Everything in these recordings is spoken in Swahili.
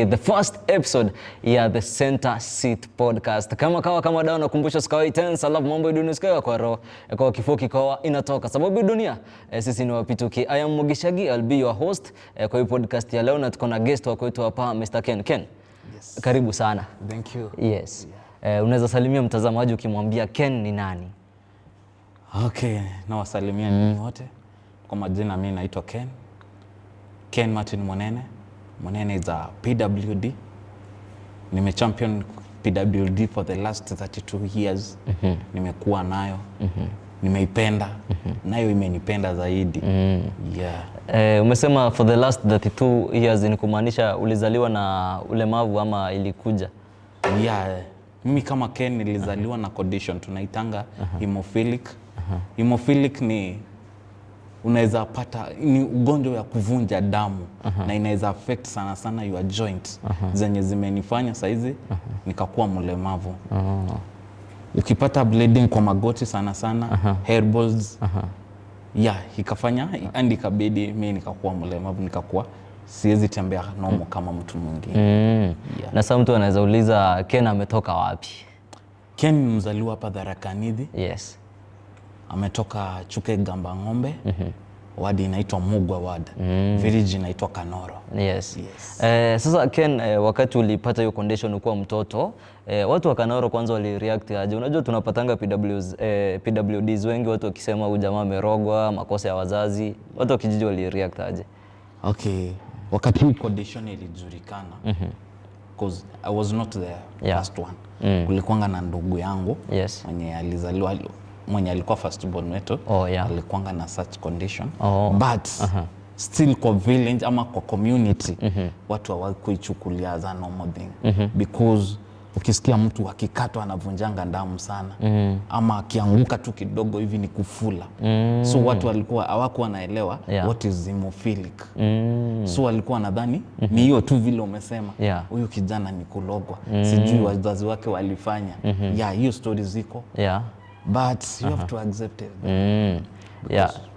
ni the first episode ya The Center Seat Podcast. Kama dawa nakumbusha sikawa tense, alafu mambo ya dunia sikawa kwa roho. Kwa kifua kikawa inatoka. Sababu dunia, sisi ni wapituki. I am Mugishagi, I'll be your host kwa hii podcast ya leo, na tuko na guest wako wetu hapa, Mr. Ken. Ken, yes. Karibu sana. Thank you. Yes. Unaweza salimia mtazamaji ukimwambia Ken ni nani? Okay, nawasalimia nyinyi wote. Kwa majina mimi naitwa Ken Martin Monene. Monene is a PWD. Nimechampion PWD for the last 32 years. Nimekuwa nayo. Nimeipenda. Nayo imenipenda zaidi. Yeah. Umesema for the last 32 years, ni kumaanisha ulizaliwa na ulemavu ama ilikuja? Yeah. Mimi kama Ken nilizaliwa na condition tunaitanga hemophilic. Hemophilic ni unaweza pata ni ugonjwa ya kuvunja damu na inaweza affect sana your joint zenye zimenifanya saizi nikakuwa mlemavu. Ukipata bleeding kwa magoti sana hairballs, ikafanya and ikabidi mimi nikakuwa mlemavu, nikakuwa siwezi tembea normal kama mtu mwingine. Na sasa mtu anaweza uliza Ken ametoka wapi? Ken ni mzaliwa hapa Tharaka Nithi. Yes. Ametoka Chuke Gamba Ng'ombe. Wadi inaitwa Mugwa ward. Village inaitwa Kanoro. Yes. Sasa Ken, wakati ulipata hiyo condition ukiwa mtoto, watu wa Kanoro kwanza wali react aje? Unajua tunapatanga PWDs wengi, watu wakisema huyu jamaa amerogwa, makosa ya wazazi. Watu wa kijiji wali react aje? Okay. Wakati hii condition ilijulikana, because I was not the first one. Kulikuanga na ndugu yangu mwenye alizaliwa, mwenye alikuwa first born wetu. Alikuanga na such condition. But still kwa village ama kwa community watu hawakuichukulia as a normal thing. Because ukisikia mtu akikatwa anavunjanga damu sana, ama akianguka tu kidogo hivi ni kufula. So watu walikuwa hawakuwa naelewa what is hemophilic. So walikuwa nadhani ni hiyo tu vile umesema, huyu kijana ni kulogwa. Sijui wazazi wake walifanya. Hiyo story ziko. But you have to accept it.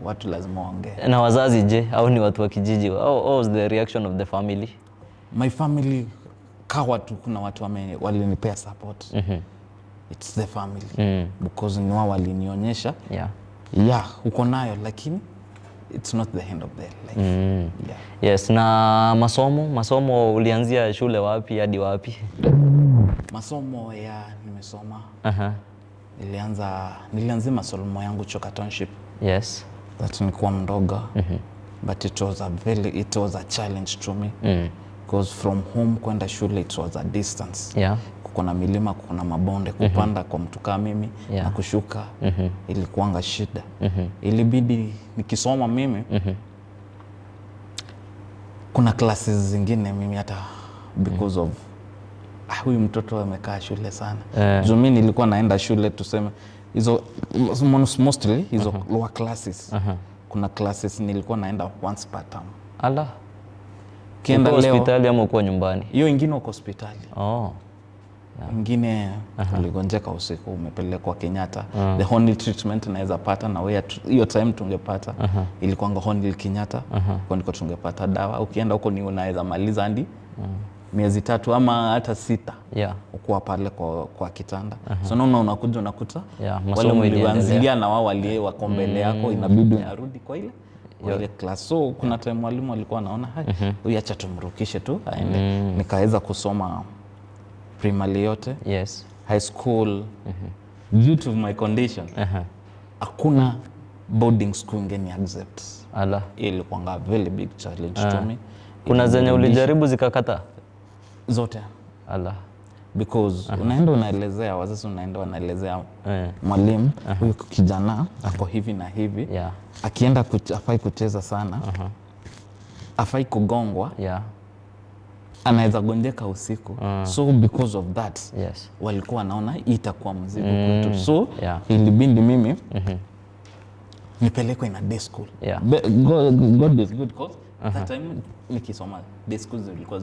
Watu lazima waongee. Na wazazi je, au ni watu wa kijiji? How was the reaction of the family? My family, watu, kuna watu walinipea support. It's the family. Because ni wao walinionyesha. Uko nayo, lakini it's not the end of the life. Yes. Na masomo ulianzia shule wapi hadi wapi? Masomo nimesoma. Nilianza masomo yangu Choka Township. Yes. That nilikuwa mdogo. But it was a challenge to me. Because from home kwenda shule it was a distance. Kuna milima, kuna mabonde, kupanda kwa mtu kama mimi na kushuka ilikuwanga shida. Ilibidi nikisoma mimi kuna classes zingine mimi hata because of huyu mtoto amekaa shule sana. Juu mimi nilikuwa naenda shule tuseme hizo mostly hizo lower classes. Kuna classes nilikuwa naenda once per term. Allah. Kienda leo hospitali ama uko nyumbani? Hiyo ingine uko hospitali. Ingine uligonjeka usiku umepelekwa Kenyatta. The only treatment naweza pata na wewe hiyo time tungepata ilikuwa only Kenyatta. Kwa niko tungepata dawa. Ukienda huko ni unaweza maliza hadi miezi 3 ama hata 6. Ukuwa pale kwa kitanda. So unakuja unakuta wale mlianzilia na wao wako mbele yako, inabidi unarudi kwa ile class. So kuna time mwalimu alikuwa anaona huyu acha tumrukishe tu aende. Nikaweza kusoma primary yote. High school. Due to my condition. Hakuna boarding school ingeni accept. Allah. Ilikuwa very big challenge to me. Kuna zenye ulijaribu zikakata? Zote. Allah. Because unaenda unaelezea wazazi, unaenda unaelezea mwalimu huyu kijana ako hivi na hivi. Akienda afai kucheza sana. Afai kugongwa. Anaweza gonjeka usiku. So because of that walikuwa wanaona itakuwa mzigo kwetu. So ilibidi mimi nipelekwe na day school. God is good cause that time nikisoma day schools zilikuwa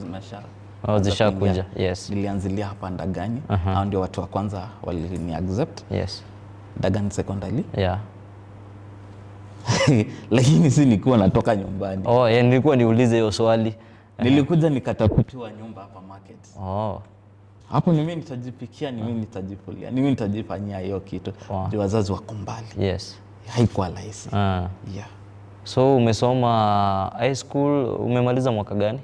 zishakuja. Nilianzilia hapa Ndagani. Hao ndio watu wa kwanza walini accept. Ndagani secondary. Lakini si nilikuwa natoka nyumbani. Nilikuwa niulize hiyo swali. Nilikuja nikatafutiwa nyumba hapa market. Oh. Hapo ni mimi nitajipikia, ni mimi nitajifulia, ni mimi nitajifanyia hiyo kitu. Ndio wazazi wako mbali. Yes. Haikuwa rahisi. Yeah. So umesoma high school, umemaliza mwaka gani?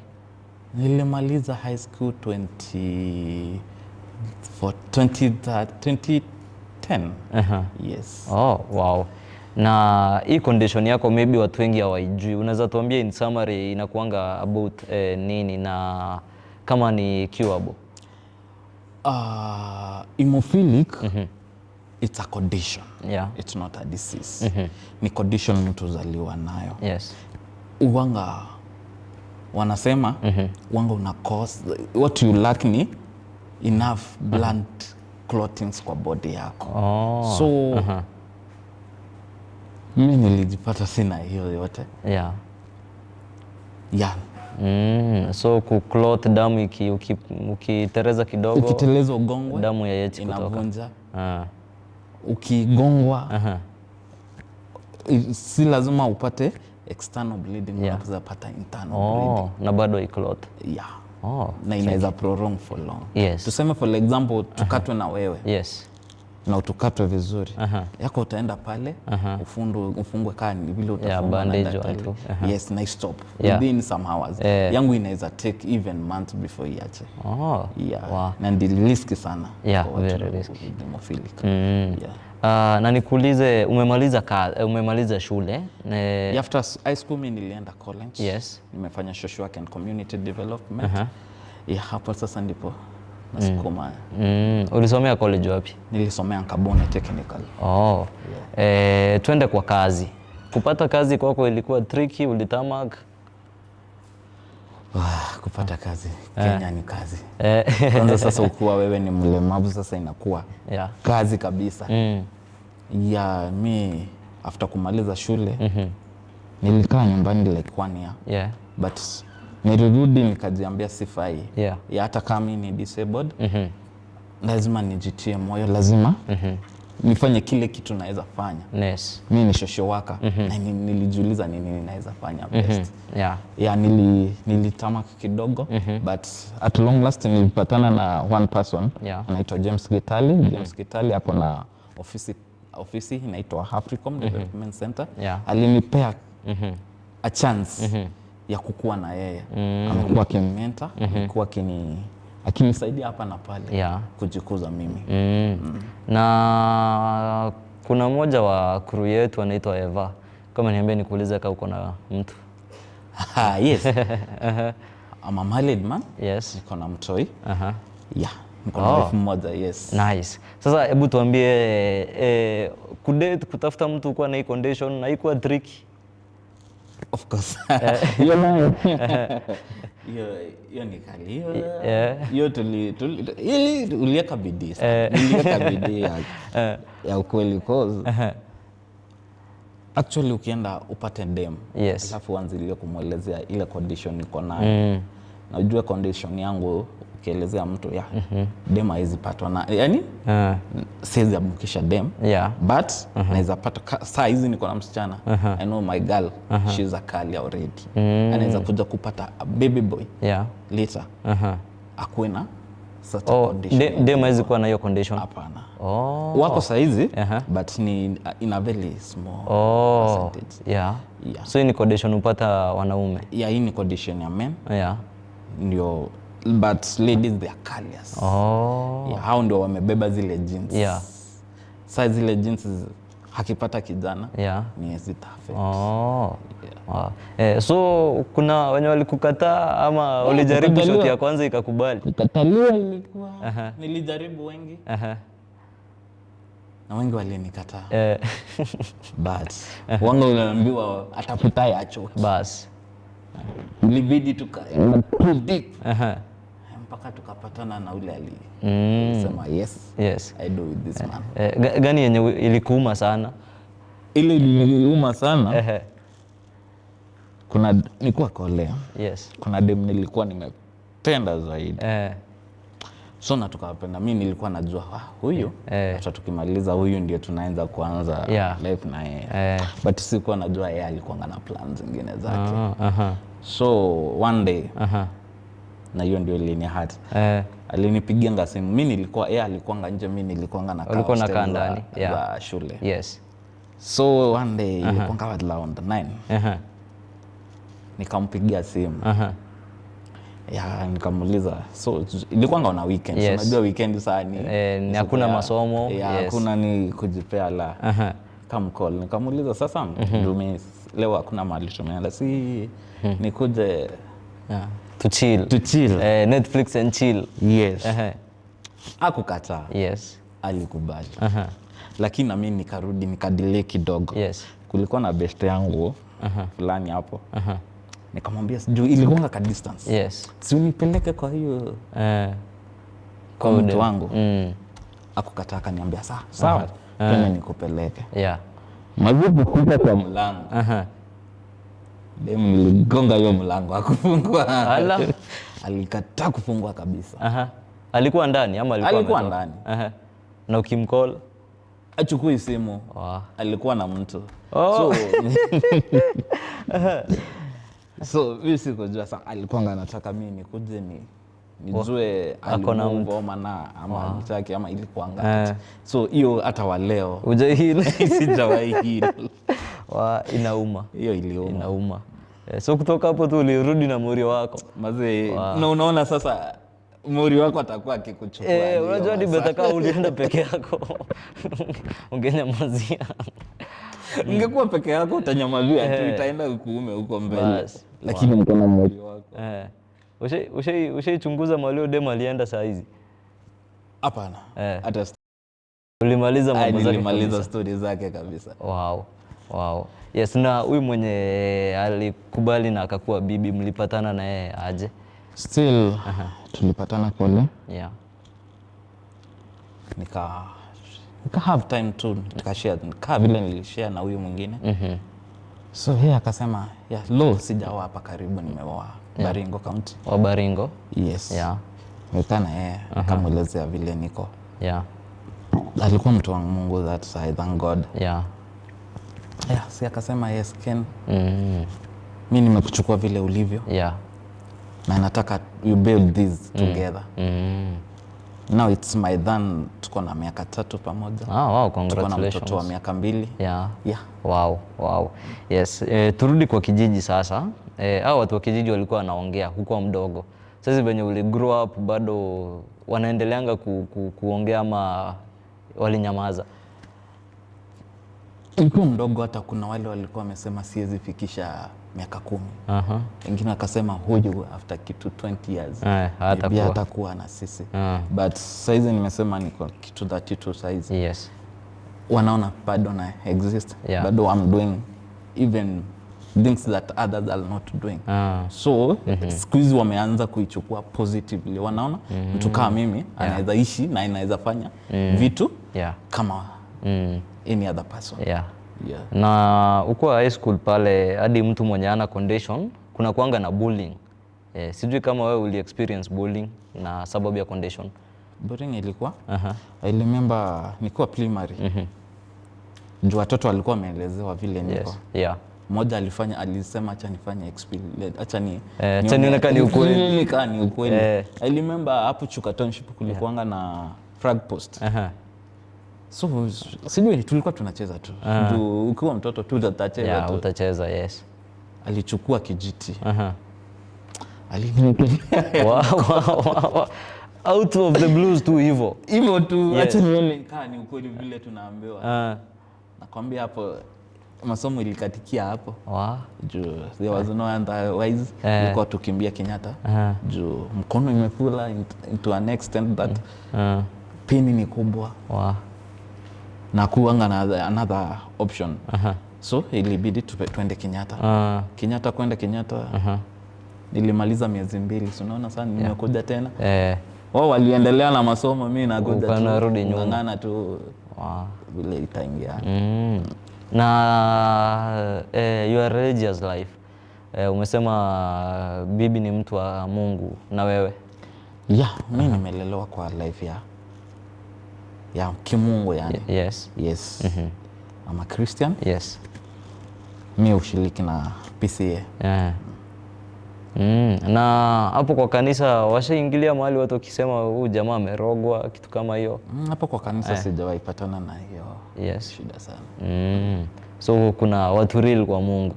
Nilimaliza high school 2010. Yes. Oh, wow. Na hii condition yako maybe watu wengi hawaijui. Unaweza tuambia in summary inakuanga about nini na kama ni curable? Hemophilic, it's a condition. Yeah. It's not a disease. Ni condition mtu uzaliwa nayo. Yes. Uwanga wanasema uwanga una cause, what you lack ni enough blood clottings kwa body yako. So mimi nilijipata sina hiyo yote. Yeah. Yeah. So kuclot damu ukitereza kidogo, ukiteleza ugongwe, damu ya kutoka. Inavunja. Ukigongwa, si lazima upate external bleeding, unaweza pata internal bleeding. Na bado iclot. Yeah. Na inaweza prolong for long. Yes. Tuseme for example tukatwe na wewe. Yes. Na utukatwe vizuri. Yako utaenda pale, ufungwe kani vile utafungwa na daktari. Yes, na stop. Within some hours. Yangu inaweza take even months before iache. Yeah. Wow. Na ndi risky sana. Yeah, very risky. Hemophilic. Na nikuulize, umemaliza shule? After high school mimi nilienda college. Yes. Nimefanya social work and community development. Hapo sasa ndipo nasukuma. Ulisomea college wapi? Nilisomea Nkabone Technical. Twende kwa kazi. Kupata kazi kwako ilikuwa tricky, ulitamak? Kupata kazi Kenya ni kazi. Kwanza sasa ukuwa wewe ni mlemavu sasa inakuwa kazi kabisa. Mi after kumaliza shule nilikaa nyumbani like 1 year. But nilirudi nikajiambia sifai. Hata kama ni disabled, lazima nijitie moyo, lazima nifanye kile kitu naweza fanya. Yes. Mimi ni social worker na nilijiuliza nini naweza fanya best. Nilitamaka kidogo, but at long last nilipatana na one person anaitwa James Gitali. James Gitali hapo na ofisi inaitwa Africom Development Center. Alinipea a chance ya kukua na yeye. Amekuwa akinimentor, amekuwa akinisaidia hapa na pale kujikuza mimi. Na kuna mmoja wa crew yetu anaitwa Eva. Kama niambie nikuulize kama uko na mtu. Yes. I'm a married man. Yes. Niko na mtoi. Niko na wife mmoja. Yes. Nice. Sasa hebu tuambie kudate, kutafuta mtu kwa na hii condition na haikuwa tricky? Of course. Hiyo ni kali. Hiyo uliweka bidii sana. Uliweka bidii ya ukweli cause actually ukienda upate dem, alafu uanzilie kumwelezea ile condition niko nayo. Na ujue condition yangu ukielezea mtu dem haizi patwa na yani siwezi abukisha dem, but naweza pata saa hizi niko na msichana. I know my girl, she's a girl already. Anaweza kuja kupata a baby boy later. Akuwe na certain condition. Dem haizi kuwa na hiyo condition? Hapana. Wako saa hizi, but ni in a very small percentage. So hii ni condition upata wanaume? Hii ni condition ya men. Ndio, but ladies they are carriers. Hao ndio wamebeba zile genes. Sasa zile genes hakipata kijana ni hezita affect. So kuna wenye walikukataa ama ulijaribu shoti ya kwanza ikakubali? Kukataliwa ilikuwa nilijaribu wengi. Na wengi walinikataa. But wanga unaambiwa atafuta yacho. Bas. Ilibidi tukadik mpaka tukapatana na ule alisema yes, I do with this man. Gani yenye ilikuuma sana? Ile ilikuuma sana. Nilikuwa kolea. Kuna dem nilikuwa nimependa zaidi. So na tukapenda. Mimi nilikuwa najua huyu hata tukimaliza huyu ndio tunaanza kuanza life na yeye. But sikuwa najua yeye alikuwa na plans zingine zake. So one day na hiyo ndio ilinihat. Alinipigia simu. Mimi nilikuwa alikuwa nje, mimi nilikuwa na kaa ndani za shule. Yes. So one day ilikuwa around 9. Nikampigia simu. Nikamuuliza. So ilikuwa na weekend. Yes. Unajua weekend saa ni hakuna masomo. Hakuna ni kujipea la. Call. Nikamuuliza sasa leo hakuna mahali tumeenda, si nikuje to chill. Netflix and chill. Yes. Hakukataa. Yes. Alikubali. Lakini na mimi nikarudi nikadelay kidogo. Yes. Kulikuwa na best yangu fulani hapo. Nikamwambia juu ilikuwa ka distance. Yes. Si unipeleke kwa hiyo kwa mtu wangu. Hakukataa, akaniambia sawa. Twende nikupeleke. Yeah. Majibu kuja kwa mlango. Demu niligonga hiyo mlango hakufungua. Ala. Alikataa kufungua kabisa. Alikuwa ndani ama alikuwa ndani? Na ukimcall achukui simu. Alikuwa na mtu. So mimi sikujua sasa alikuwa anataka mimi nikuje nijue akona ngoma na ama mtaki ama ilikuwa ngapi. So hiyo hata wa leo hujahili. Sijawahi hili. Inauma. Hiyo inauma. So kutoka hapo tu ulirudi na muri wako. Mazee, na unaona sasa muri wako atakuwa akikuchukua. Unajua ni beta kama ulienda peke yako. Ungenyamazia. Ungekuwa peke yako utanyamazia tu, itaenda kuume huko mbele. Lakini mkono muri wako. Ushaichunguza malio demo alienda saa hizi? Hapana. Hata ulimaliza mambo zake. Nilimaliza story zake kabisa. Wow. Yes, na huyu mwenye alikubali na akakuwa bibi, mlipatana na yeye aje? Still tulipatana kule. Yeah. Nika have time to nikashare vile nilishare na huyu mwingine. So yeye akasema sijaoa hapa karibu, nimeoa Baringo County. Baringo? Yes. Yeah. Nikana yeye akamuelezea vile niko. Yeah. Alikuwa mtu wa Mungu, that side, thank God. Yeah. Si akasema yes Ken. Mimi nimekuchukua vile ulivyo. Yeah. Na nataka you build this together. Now it's my done, tuko na miaka 3 pamoja. Wow, congratulations. Tuko na mtoto wa miaka 2. Yeah. Wow. Yes, turudi kwa kijiji sasa. Hao watu wa kijiji walikuwa wanaongea huko mdogo. Sasa venye uli grow up bado wanaendeleanga kuongea ama walinyamaza? Nilikuwa mdogo, hata kuna wale walikuwa wamesema siwezi fikisha miaka 10. Wengine wakasema huyu after kitu 20 years hatakuwa na sisi. But saizi nimesema niko kitu 32 saizi. Yes. Wanaona bado na exist. Yeah. Bado I'm doing even things that others are not doing. So siku hizi wameanza kuichukua positively. Wanaona mtu kama mimi anaweza ishi na anaweza fanya vitu kama any other person. Yeah. Na uko high school pale hadi mtu mwenye ana condition kuna kuanga na bullying. Sijui kama wewe uli experience bullying na sababu ya condition. Bullying ilikuwa? I remember nilikuwa primary. Juu watoto walikuwa wameelezewa vile niko. Yes. Yeah. Mmoja alisema acha nifanye experience, acha nionekane ni ukweli. I remember hapo Chuka Township kulikuanga na flag post. So sijui tulikuwa tunacheza tu. Juu ukiwa mtoto tu utacheza tu. Utacheza, yes. Alichukua kijiti. Wow. Out of the blues tu hivyo tu. Acha nione kama ni ukweli vile tunaambiwa. Nakwambia hapo masomo ilikatikia hapo. Juu there was no otherwise. Nilikuwa tukimbia Kenyatta. Juu mkono imefula into an extent that pini ni kubwa. Na kuanga na another option. So ilibidi twende Kenyatta. Kenyatta. Nilimaliza miezi 2. So unaona sana nimekuja tena. Wao waliendelea na masomo, mimi nakuja tu. Narudi nyuma. Ngangana tu. Vile itaingia. Na your religious life. Umesema bibi ni mtu wa Mungu na wewe? Mimi nimelelewa kwa life ya kimungu yani. Yes. I'm a Christian. Yes. Mimi ushiriki na PCA. Na hapo kwa kanisa washaingilia mahali watu wakisema huyu jamaa amerogwa kitu kama hiyo? Hapo kwa kanisa sijawahi patana na hiyo shida sana. So kuna watu real kwa Mungu.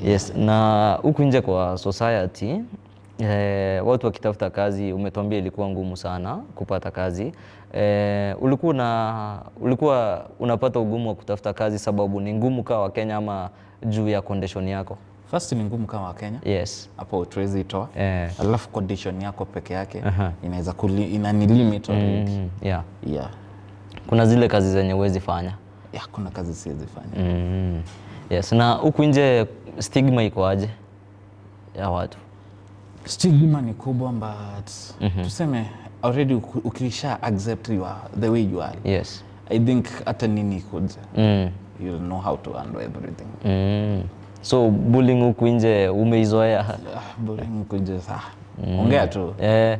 Yes. Na huku nje kwa society watu wakitafuta kazi, umetuambia ilikuwa ngumu sana kupata kazi. Ulikuwa unapata ugumu wa kutafuta kazi sababu ni ngumu kama Wakenya ama juu ya condition yako? First ni ngumu kama Wakenya. Yes. Hapo utuwezi itoa. Alafu condition yako peke yake inaweza inanilimit already. Yeah. Kuna zile kazi zenye huwezi fanya? Kuna kazi siwezi fanya. Yes. Na huku nje stigma iko aje ya watu? Stigma ni kubwa but tuseme already ukisha accept the way you are. Yes. I think hata nini kuja. You'll know how to handle everything. So bullying huku nje umeizoea? Bullying huku nje ongea tu.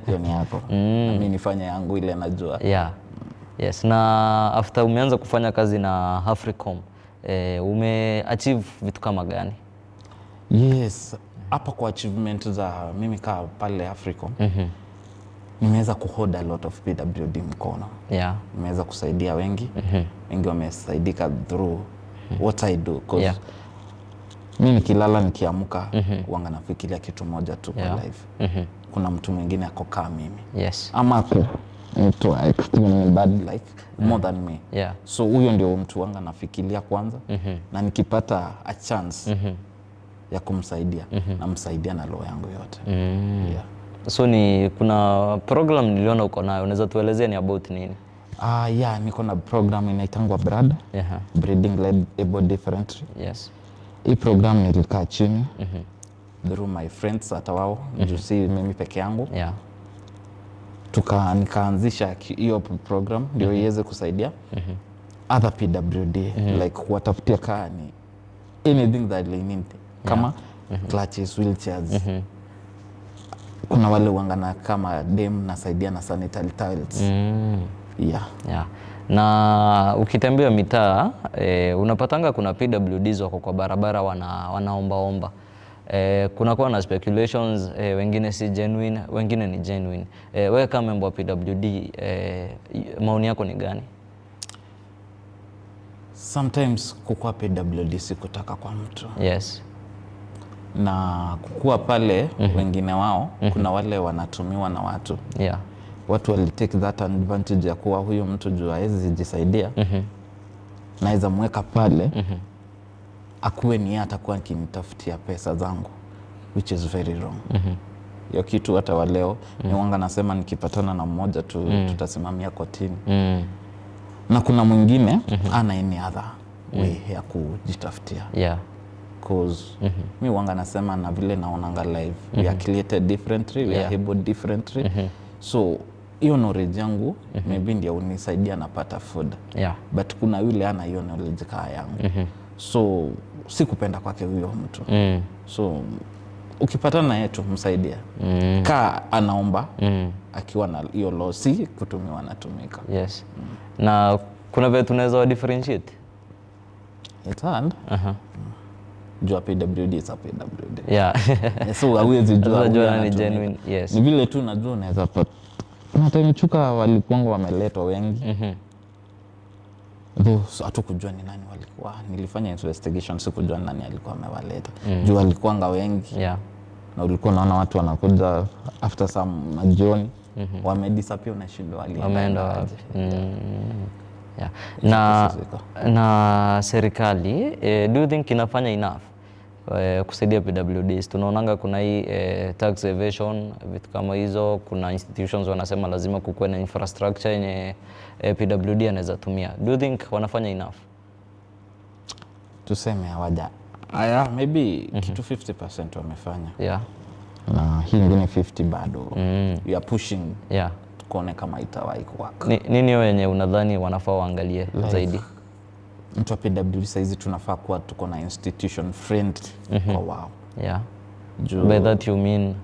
Hiyo ni yako. Na mimi nifanye yangu ile najua. Yes. Na after umeanza kufanya kazi na Africom, umeachieve vitu kama gani? Yes. Hapa kwa achievement za mimi kaa pale Africom, nimeweza kuhold a lot of PWD mkono. Nimeweza kusaidia wengi. Wengi wamesaidika through what I do. Cause mimi nikilala nikiamka huanga nafikiria kitu moja tu kwa life. Kuna mtu mwingine ako kama mimi. Ama mtu extremely bad like more than me. So huyo ndio mtu wanga nafikiria kwanza. Na nikipata a chance ya kumsaidia namsaidia na roho yangu yote. So kuna program niliona uko nayo, unaweza tuelezea ni about nini? Niko na program inaitangwa BRAD, Breeding Led Able Differently. Hii program nilikaa chini through my friends hata wao, juu si mimi peke yangu. Nikaanzisha hiyo program ndio iweze kusaidia other PWD like kuwatafutia kani anything that they need kama clutches, wheelchairs. Kuna wale wangana kama dem nasaidia na sanitary towels. Na ukitembea mitaa unapatanga kuna PWDs wako kwa barabara wanaombaomba. Kunakuwa na speculations, wengine si genuine, wengine ni genuine. Wewe kama member wa PWD, maoni yako ni gani? Sometimes kukua PWD si kutaka kwa mtu. Na kukua pale wengine wao, kuna wale wanatumiwa na watu. Watu wali take that advantage ya kuwa huyo mtu juu hawezi jisaidia. Naweza mweka pale. Akuwe ni yeye atakuwa akinitafutia pesa zangu, which is very wrong. Hiyo kitu hata wa leo ni wanga nasema nikipatana na mmoja tu tutasimamia kotini. Na kuna mwingine ana any other way ya kujitafutia. Cause mi wanga nasema na vile naonanga live, we are created differently, we are able differently. So hiyo knowledge yangu maybe ndio unisaidia napata food. But kuna yule ana hiyo knowledge kaa yangu. So sikupenda kwake huyo mtu. So ukipatana na yetu msaidia. Kaa anaomba akiwa na hiyo law, si kutumiwa anatumika. Na kuna vile tunaweza wa differentiate? It's hard. Jua PWD is a PWD. So hauwezi jua ni genuine. Ni vile tu najua unaweza pata. Kuna time chuka walikuwa wameletwa wengi. So hatukujua ni nani walikuwa. Nilifanya investigation, sikujua ni nani alikuwa amewaleta. Juu walikuwa wengi. Na ulikuwa unaona watu wanakuja after some majioni. Wamedisappear unashindwa wameenda wapi. Na serikali, do you think inafanya enough kusaidia PWDs? Tunaonanga kuna hii tax evasion, vitu kama hizo. Kuna institutions wanasema lazima kukuwe na infrastructure yenye PWD anaweza tumia. Do you think wanafanya enough? Tuseme hawaja. Maybe kitu 50% wamefanya. Na hii ingine 50 bado. We are pushing. Kuone kama itawahi kuwaka. Nini hiyo yenye unadhani wanafaa waangalie zaidi? Mtu wa PWD saizi tunafaa kuwa tuko na institution friendly kwa wao. By that you mean?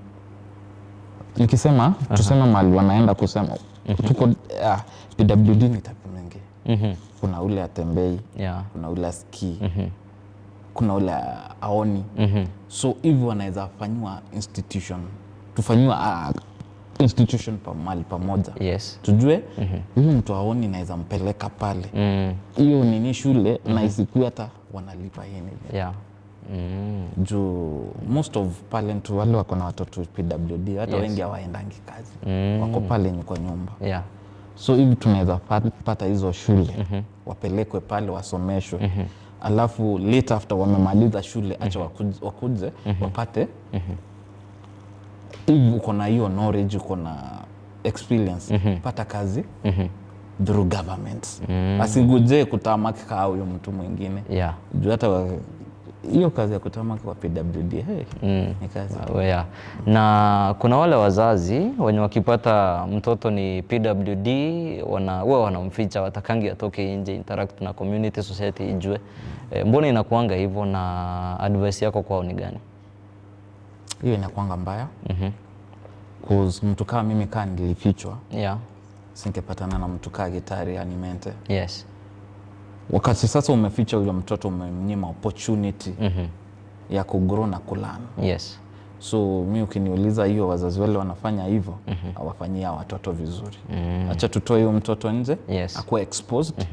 Nikisema tuseme mali wanaenda kusema tuko PWD ni type mingi. Kuna ule atembei, kuna ule ski. kuna ule aoni. So hivyo wanaweza fanywa institution, tufanywa institution mahali pamoja. Yes. Tujue huyu mtu aoni naweza mpeleka pale. Hiyo nini shule na isikuwe hata wanalipa yeye. Yeah. Juu most of parent wale wako na watoto PWD hata wengi hawaendangi kazi. Wako pale kwa nyumba. Yeah. So hivi tunaweza pata hizo shule wapelekwe pale wasomeshwe. Alafu later after wamemaliza shule acha wakuje wapate hivi uko na hiyo knowledge, uko na experience, pata kazi through government. Asiguje kutamaki kwa huyo mtu mwingine. Yeah. Juu hata hiyo kazi ya kutamaki kwa PWD ni kazi. Yeah. Na kuna wale wazazi wenye wakipata mtoto ni PWD huwa wanamficha, watakangi atoke nje, interact na community, society ijue. Mbona inakuanga hivyo, na advice yako kwao ni gani? Hiyo inakuanga mbaya. Cause mtu kama mimi nilifichwa. Yeah. Singepatana na mtu kama Gitari Animente. Yes. Wakati sasa umeficha yule mtoto, umemnyima opportunity ya kugrow na kulearn. Yes. So mimi ukiniuliza hiyo wazazi wale wanafanya hivyo, hawafanyia watoto vizuri. Acha tutoe huyo mtoto nje, akuwe exposed.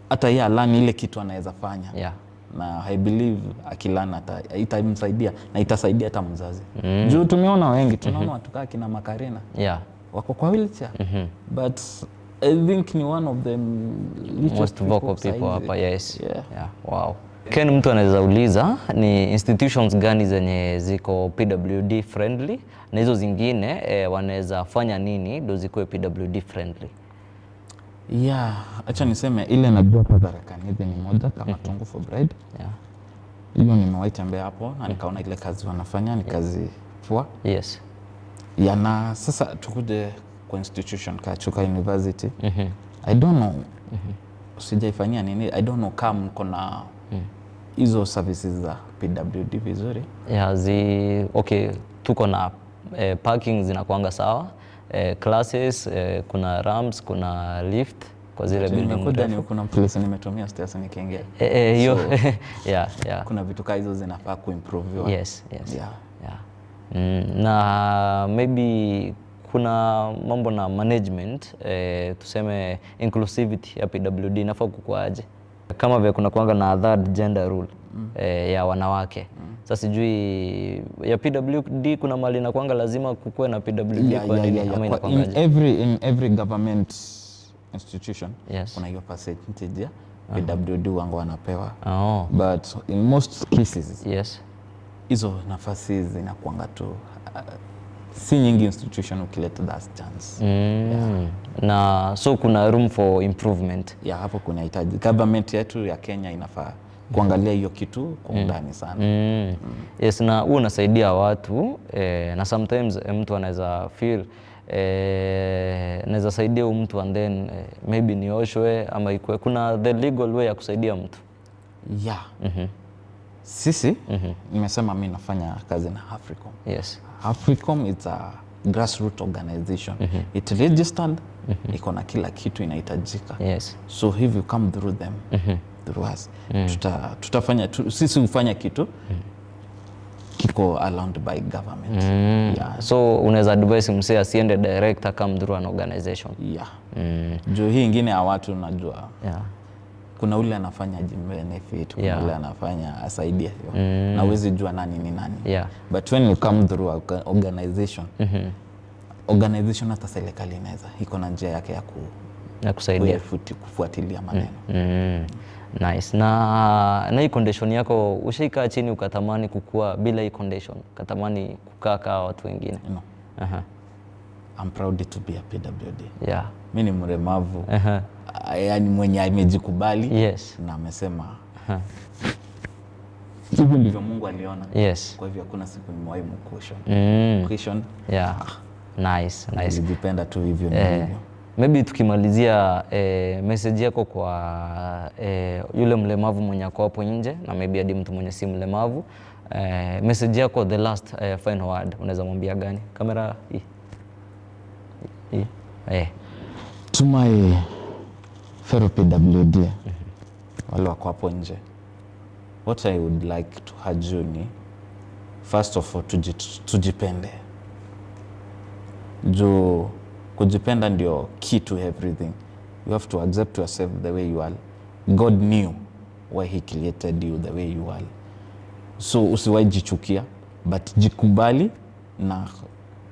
Hata yeye learn ile kitu anaweza fanya. Yeah. Na I believe akilana itamsaidia na itasaidia hata mzazi. Juu tumeona wengi, tunaona watu kama kina Makarena. Yeah. Wako kwa wheelchair. But I think ni one of the most vocal people hapa. Yes. Yeah. Wow. Ken, mtu anaweza uliza ni institutions gani zenye ziko PWD friendly na hizo zingine wanaweza fanya nini ndio zikuwe PWD friendly? Yeah, acha niseme ile najua kwa Tharaka Nithi ni moja kama Tungu for Bride. Yeah. Hiyo nimewahi tembea hapo na nikaona ile kazi wanafanya ni kazi poa. Yes. Ya na sasa tukuje kwa institution ka Chuka University. I don't know. Sijaifanyia nini. I don't know kama mko na hizo services za PWD vizuri. Yeah, okay, tuko na parking zinakuanga sawa. Classes, kuna ramps, kuna lift kwa zile building. Kuna place nimetumia stairs nikiingia. Hiyo yeah. Kuna vitu kama hizo zinafaa kuimprove. Yes. Yeah. Na maybe kuna mambo na management, tuseme inclusivity ya PWD inafaa kukuaje? Kama vile kuna kuanga na third gender rule ya wanawake. Sasa sijui ya PWD kuna mali na kuanga lazima kukue na PWD kwa nini ama inakuangaje? In every government institution kuna hiyo percentage ya PWD wangu wanapewa. But in most cases hizo nafasi zinakuanga tu si nyingi institution ukileta that chance. Na so kuna room for improvement. Hapo kuna hitaji. Government yetu ya Kenya inafaa kuangalia hiyo kitu kwa undani sana. Yes, na huo unasaidia watu na sometimes mtu anaweza feel naweza saidia mtu and then maybe nioshwe ama ikue kuna the legal way ya kusaidia mtu. Sisi nimesema mimi nafanya kazi na Africom. Yes. Africom is a grassroots organization. It registered, iko na kila kitu inahitajika. Yes. So if you come through them, through us, tutafanya sisi hufanya kitu kiko allowed by government. So unaweza advise msee asiende direct come through an organization. Juu hii ingine ya watu unajua. Kuna ule anafanya benefit, kuna ule anafanya asaidia hiyo. Na huwezi jua nani ni nani. But when you come through organization, organization hata serikali inaweza iko na njia yake ya kusaidia kufuatilia maneno. Nice. Na hii condition yako ushaika chini ukatamani kukua bila hii condition? Ukatamani kukaa kama watu wengine? No. I'm proud to be a PWD. Mimi ni mremavu. Yani mwenye amejikubali na amesema hivyo ndivyo Mungu aliona. Kwa hivyo hakuna siku nimewahi mkushon. Nice. Nilipenda tu hivyo ndivyo. Maybe tukimalizia message yako kwa yule mlemavu mwenye ako hapo nje na maybe hadi mtu mwenye si mlemavu, message yako the last final word unaweza mwambia gani? Kamera hii. To my fellow PWD wale wako hapo nje, what I would like to urge you ni first of all tujipende. Juu kujipenda ndio key to everything. You have to accept yourself the way you are. God knew why he created you the way you are. So usiwahi jichukia, but jikubali, na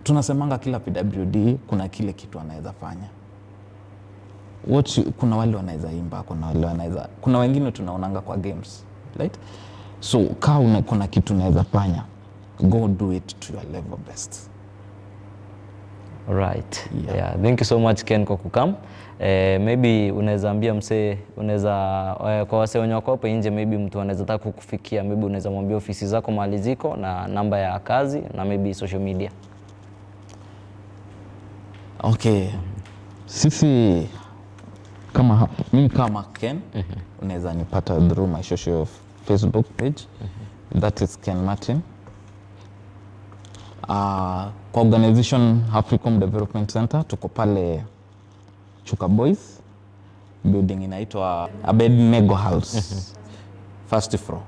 tunasemanga kila PWD kuna kile kitu anaweza fanya. Kuna wale wanaweza imba, kuna wengine tunaonanga kwa games, right? So kuna kitu unaweza fanya, go do it to your level best. Right. Yeah. Thank you so much Ken kwa kukam. Maybe unaweza ambia msee, kwa wase wenye wako hapo nje, maybe mtu anaweza taka kukufikia, maybe unaweza mwambia ofisi zako mahali ziko na namba ya kazi na maybe social media. Okay. Sisi mimi kama Ken, unaweza nipata through my social Facebook page. That is Ken Martin. Kwa organization Africom Development Center tuko pale Chuka Boys, building inaitwa Abednego House, first floor.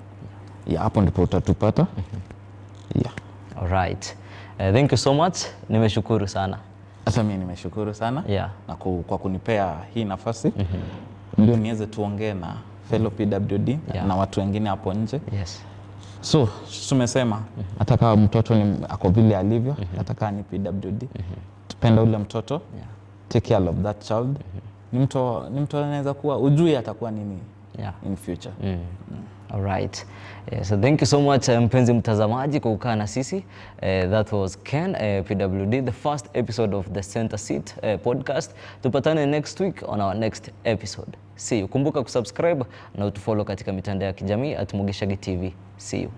Yeah, hapo ndipo utatupata. Yeah. All right. Thank you so much. Nimeshukuru sana. Hata mimi nimeshukuru sana. Yeah. Na kwa kunipea hii nafasi. Ndio niweze tuongee na fellow PWD na watu wengine hapo nje. Yes. So, tumesema ataka mtoto ni ako vile alivyo, ataka ni PWD. Tupenda ule mtoto. Take care of that child. Ni mtu anaweza kuwa ujui atakuwa nini in future. All right. So thank you so much mpenzi mtazamaji kwa kukaa na sisi. That was Ken, PWD, the first episode of the Center Seat podcast. Tupatane next week on our next episode. See you. Kumbuka kusubscribe na utufollow katika mitandao ya kijamii @Mugishagi TV. See you.